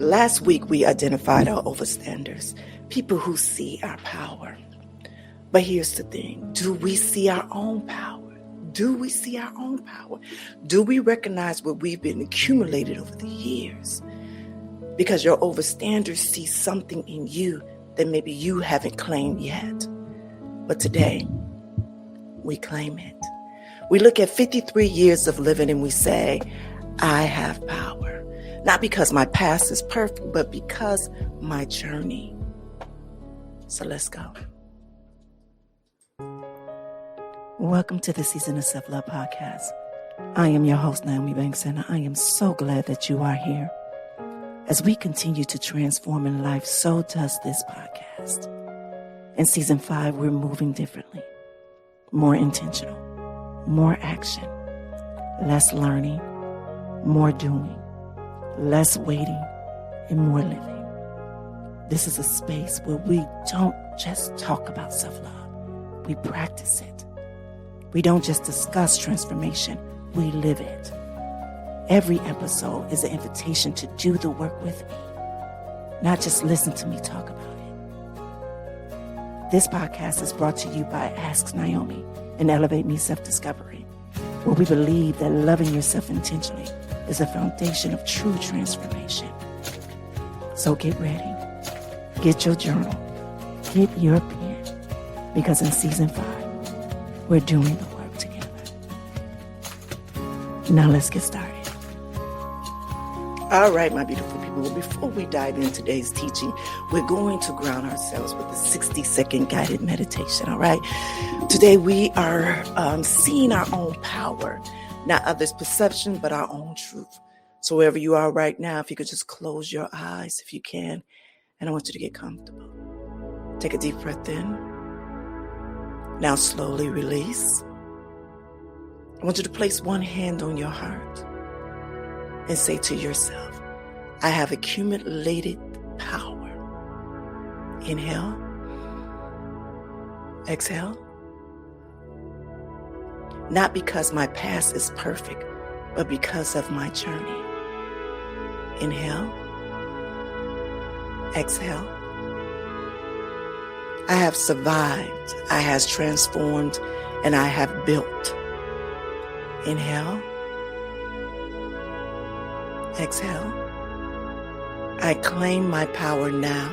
Last week, we identified our overstanders, people who see our power. But here's the thing. Do we see our own power? Do we see our own power? Do we recognize what we've been accumulated over the years? Because your overstanders see something in you that maybe you haven't claimed yet. But today, we claim it. We look at 53 years of living and we say, I have power. Not because my past is perfect, but because my journey. So let's go. Welcome to the Season of Self-Love Podcast. I am your host, Nyomi, and I am so glad that you are here. As we continue to transform in life, so does this podcast. In Season 5, we're moving differently, more intentional, more action, less learning, more doing, less waiting, and more living. This is a space where we don't just talk about self-love, we practice it. We don't just discuss transformation, we live it. Every episode is an invitation to do the work with me, not just listen to me talk about it. This podcast is brought to you by Ask Nyomi and Elevate Me Self-Discovery, where we believe that loving yourself intentionally is a foundation of true transformation. So get ready, get your journal, get your pen, because in Season 5, we're doing the work together. Now let's get started. All right, my beautiful people. Before we dive into today's teaching, we're going to ground ourselves with a 60-second guided meditation, all right? Today we are seeing our own power, not others' perception, but our own truth. So wherever you are right now, if you could just close your eyes if you can, and I want you to get comfortable. Take a deep breath in. Now slowly release. I want you to place one hand on your heart and say to yourself, I have accumulated power. Inhale. Exhale. Not because my past is perfect, but because of my journey. Inhale. Exhale. I have survived, I have transformed, and I have built. Inhale. Exhale. I claim my power now.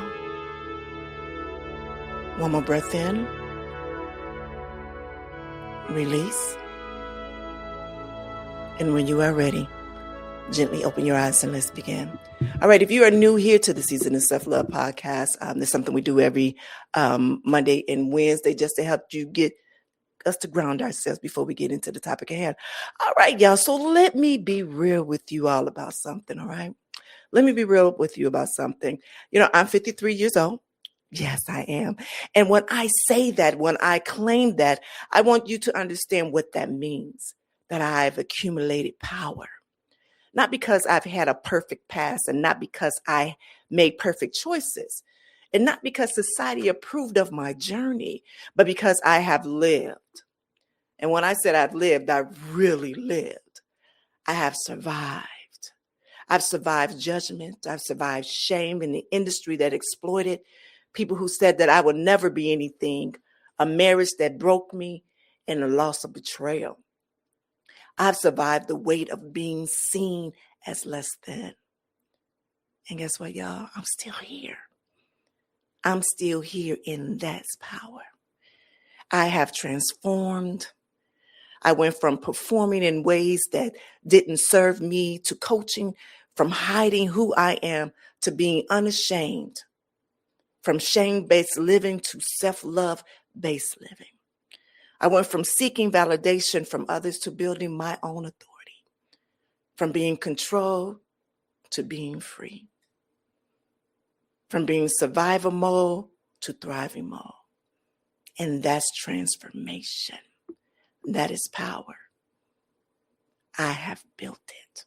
One more breath in. Release. And when you are ready, gently open your eyes and let's begin. All right, if you are new here to the Season of Self-Love Podcast, there's something we do every Monday and Wednesday just to help you get us to ground ourselves before we get into the topic at hand. All right, y'all, so let me be real with you all about something, all right? Let me be real with you about something. You know, I'm 53 years old. Yes, I am. And when I say that, when I claim that, I want you to understand what that means, that I've accumulated power. Not because I've had a perfect past and not because I made perfect choices and not because society approved of my journey, but because I have lived. And when I said I've lived, I really lived. I have survived. I've survived judgment. I've survived shame in the industry that exploited people who said that I would never be anything, a marriage that broke me, and the loss of betrayal. I've survived the weight of being seen as less than. And guess what, y'all? I'm still here. I'm still here, and that's power. I have transformed. I went from performing in ways that didn't serve me to coaching, from hiding who I am to being unashamed, from shame-based living to self-love-based living. I went from seeking validation from others to building my own authority, from being controlled to being free, from being survival mode to thriving mode. And that's transformation. That is power. I have built it.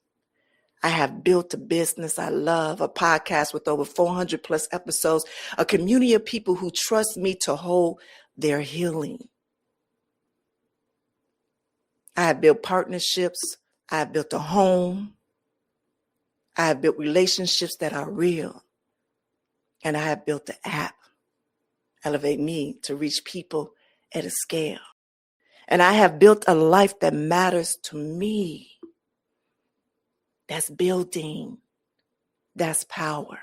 I have built a business I love, a podcast with over 400 plus episodes, a community of people who trust me to hold their healing. I have built partnerships. I have built a home. I have built relationships that are real. And I have built the app, Elevate Me, to reach people at a scale. And I have built a life that matters to me. That's building. That's power.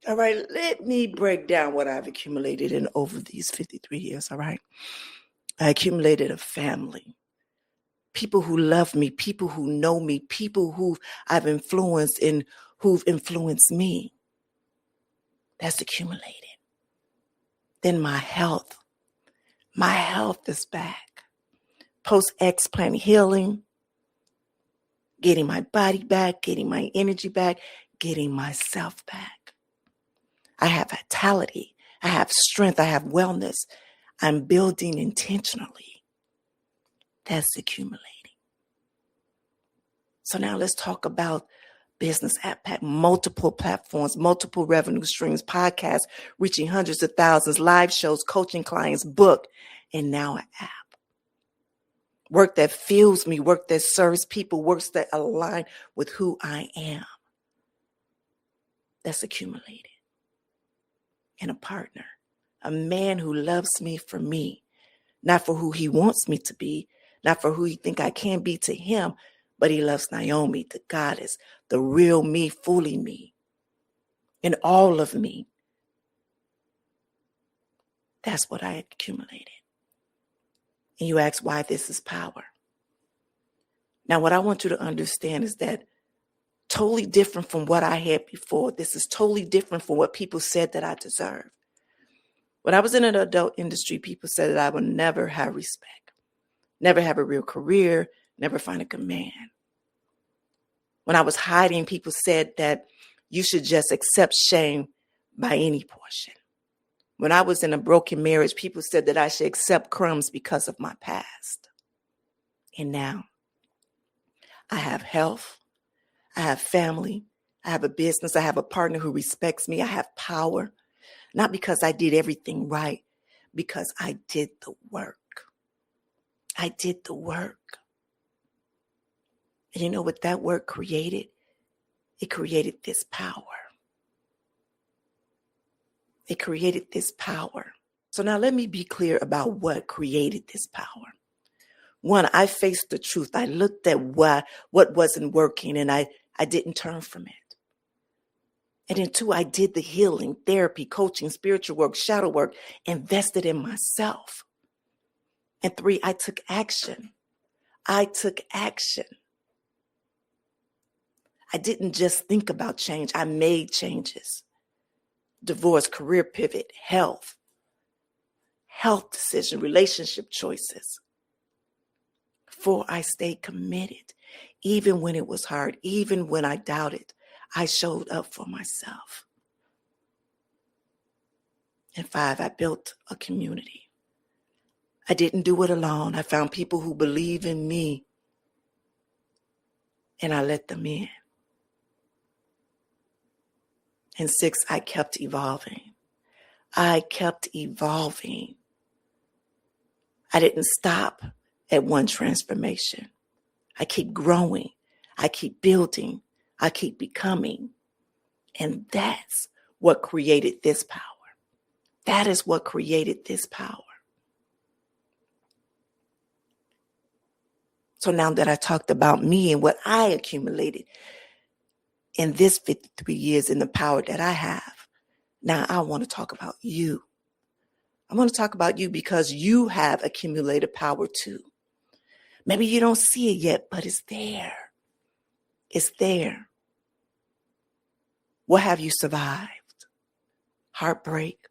All right, let me break down what I've accumulated in over these 53 years, all right? I accumulated a family, people who love me, people who know me, people who I've influenced and who've influenced me. That's accumulated. Then my health is back. Post-explant healing, getting my body back, getting my energy back, getting myself back. I have vitality. I have strength. I have wellness. I'm building intentionally. That's accumulating. So now let's talk about business app, multiple platforms, multiple revenue streams, podcasts, reaching hundreds of thousands, live shows, coaching clients, book, and now an app. Work that fuels me, work that serves people, works that align with who I am. That's accumulated. And a partner, a man who loves me for me, not for who he wants me to be, not for who he think I can be to him, but he loves Nyomi, the goddess, the real me, fully me, and all of me. That's what I accumulated. And you ask why this is power. Now, what I want you to understand is that totally different from what I had before. This is totally different from what people said that I deserve. When I was in an adult industry, people said that I would never have respect, never have a real career, never find a good man. When I was hiding, people said that you should just accept shame by any portion. When I was in a broken marriage, people said that I should accept crumbs because of my past. And now I have health. I have family. I have a business. I have a partner who respects me. I have power, not because I did everything right, because I did the work. I did the work. And you know what that work created? It created this power. It created this power. So now let me be clear about what created this power. One, I faced the truth. I looked at what wasn't working, and I didn't turn from it. And then two, I did the healing, therapy, coaching, spiritual work, shadow work, invested in myself. And three, I took action. I took action. I didn't just think about change. I made changes. Divorce, career pivot, health decision, relationship choices. For I stayed committed, even when it was hard, even when I doubted, I showed up for myself. And five, I built a community. I didn't do it alone. I found people who believe in me, and I let them in. And six, I kept evolving. I kept evolving. I didn't stop at one transformation. I keep growing. I keep building. I keep becoming. And that's what created this power. That is what created this power. So now that I talked about me and what I accumulated in this 53 years in the power that I have, now I want to talk about you. I want to talk about you because you have accumulated power too. Maybe you don't see it yet, but it's there. It's there. What have you survived? Heartbreak,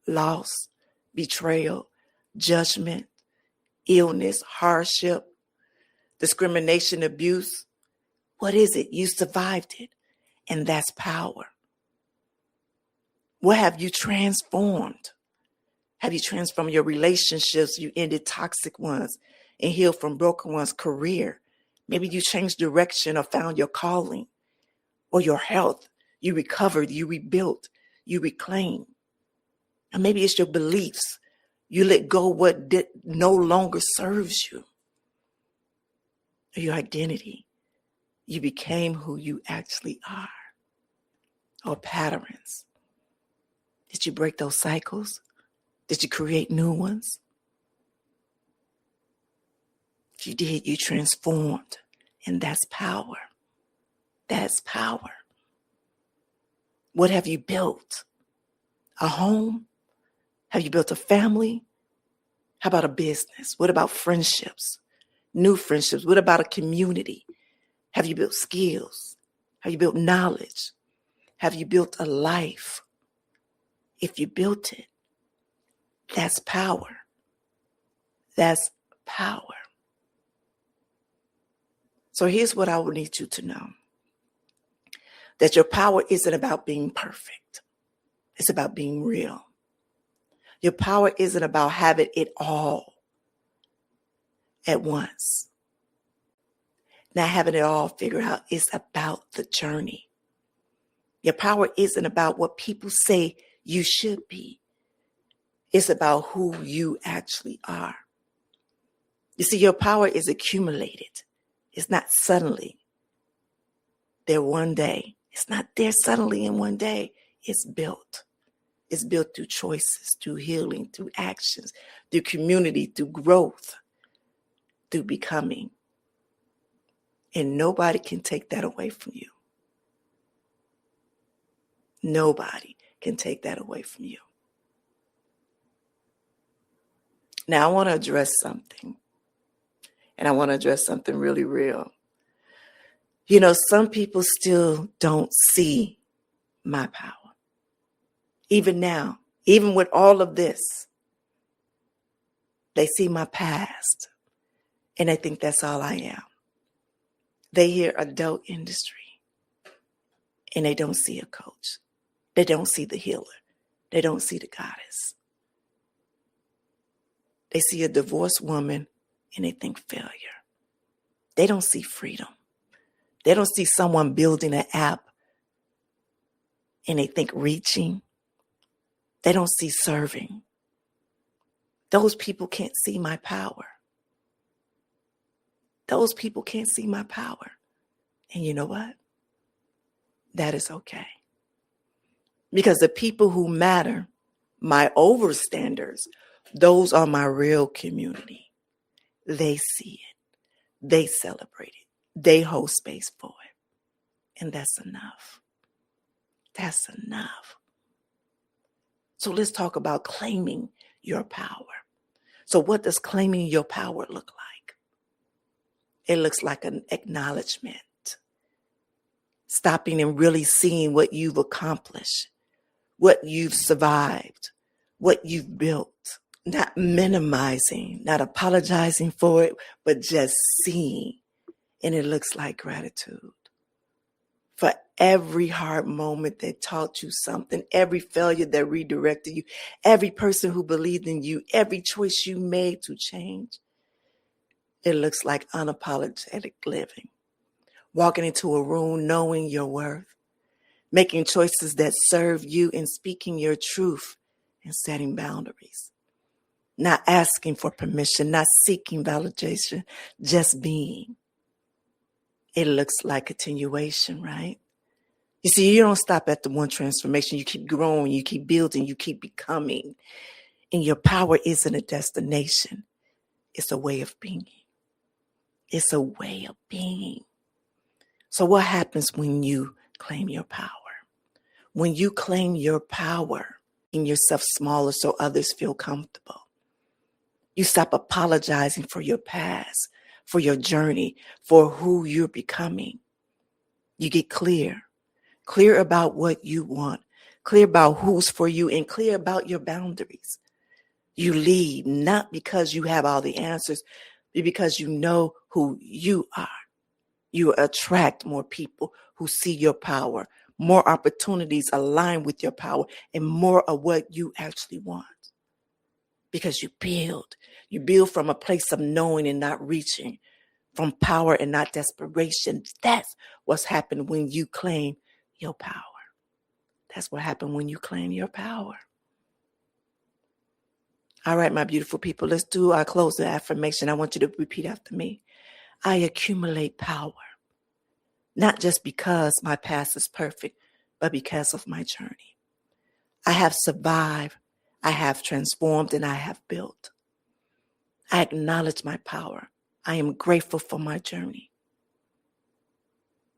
loss, betrayal, judgment, illness, hardship, discrimination, abuse. What is it? You survived it. And that's power. What have you transformed? Have you transformed your relationships? You ended toxic ones and healed from broken ones. Career. Maybe you changed direction or found your calling. Or your health. You recovered, you rebuilt, you reclaimed. And maybe it's your beliefs. You let go what no longer serves you. Or your identity. You became who you actually are. Or patterns. Did you break those cycles? Did you create new ones? If you did, you transformed. And that's power. That's power. What have you built? A home? Have you built a family? How about a business? What about friendships? New friendships? What about a community? Have you built skills? Have you built knowledge? Have you built a life? If you built it, that's power. That's power. So here's what I would need you to know. That your power isn't about being perfect. It's about being real. Your power isn't about having it all at once. Not having it all figured out. It's about the journey. Your power isn't about what people say you should be. It's about who you actually are. You see, your power is accumulated. It's not suddenly there one day. It's not there suddenly in one day. It's built. It's built through choices, through healing, through actions, through community, through growth, through becoming. And nobody can take that away from you. Nobody can take that away from you. Now, I want to address something. And I want to address something really real. You know, some people still don't see my power. Even now, even with all of this, they see my past and they think that's all I am. They hear adult industry and they don't see a coach. They don't see the healer. They don't see the goddess. They see a divorced woman and they think failure. They don't see freedom. They don't see someone building an app and they think reaching. They don't see serving. Those people can't see my power. Those people can't see my power. And you know what? That is okay. Because the people who matter, my overstanders, those are my real community. They see it. They celebrate it. They hold space for it. And that's enough. That's enough. So let's talk about claiming your power. So what does claiming your power look like? It looks like an acknowledgement. Stopping and really seeing what you've accomplished, what you've survived, what you've built. Not minimizing, not apologizing for it, but just seeing. And it looks like gratitude. For every hard moment that taught you something, every failure that redirected you, every person who believed in you, every choice you made to change. It looks like unapologetic living. Walking into a room knowing your worth, making choices that serve you and speaking your truth and setting boundaries. Not asking for permission, not seeking validation, just being. It looks like continuation, right? You see, you don't stop at the one transformation. You keep growing, you keep building, you keep becoming. And your power isn't a destination. It's a way of being. It's a way of being. So what happens when you claim your power? When you claim your power, in yourself smaller so others feel comfortable. You stop apologizing for your past, for your journey, for who you're becoming. You get clear about what you want, clear about who's for you, and clear about your boundaries. You lead not because you have all the answers, but because you know who you are. You attract more people who see your power, more opportunities align with your power, and more of what you actually want. Because you build from a place of knowing and not reaching, from power and not desperation. That's what's happened when you claim your power. That's what happened when you claim your power. All right, my beautiful people, let's do our closing affirmation. I want you to repeat after me. I accumulate power. not just because my past is perfect, but because of my journey. I have survived, I have transformed, and I have built. I acknowledge my power. I am grateful for my journey.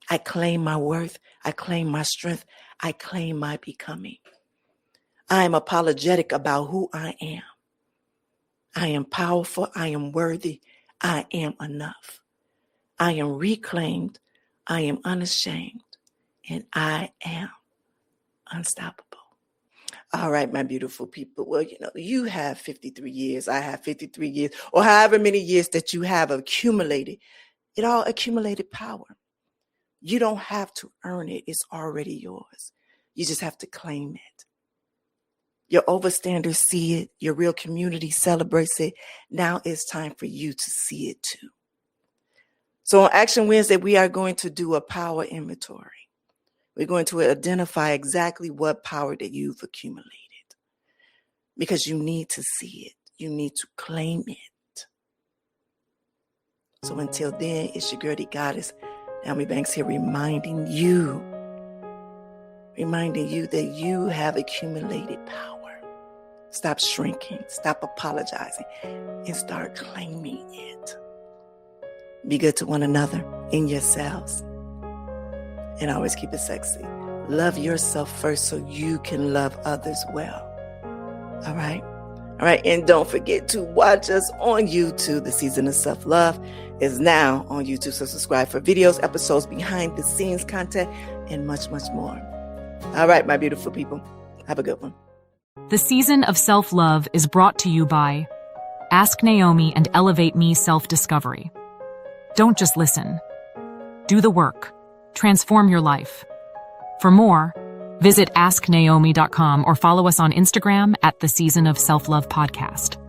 I claim my worth. I claim my strength. I claim my becoming. I am apologetic about who I am. I am powerful. I am worthy. I am enough. I am reclaimed. I am unashamed. And I am unstoppable. All right, my beautiful people. Well, you have 53 years. I have 53 years, or however many years that you have accumulated. It all accumulated power. You don't have to earn it. It's already yours. You just have to claim it. Your overstanders see it. Your real community celebrates it. Now it's time for you to see it too. So on Action Wednesday, we are going to do a power inventory. We're going to identify exactly what power that you've accumulated, because you need to see it. You need to claim it. So until then, it's your girl, the goddess, Nyomi Banks here, reminding you that you have accumulated power. Stop shrinking, stop apologizing, and start claiming it. Be good to one another in yourselves. And always keep it sexy. Love yourself first so you can love others well. All right? All right. And don't forget to watch us on YouTube. The Season of Self-Love is now on YouTube. So subscribe for videos, episodes, behind the scenes content, and much, much more. All right, my beautiful people. Have a good one. The Season of Self-Love is brought to you by Ask Nyomi and Elevate Me Self-Discovery. Don't just listen. Do the work. Transform your life. For more, visit asknyomi.com or follow us on Instagram at The Season of Self-Love Podcast.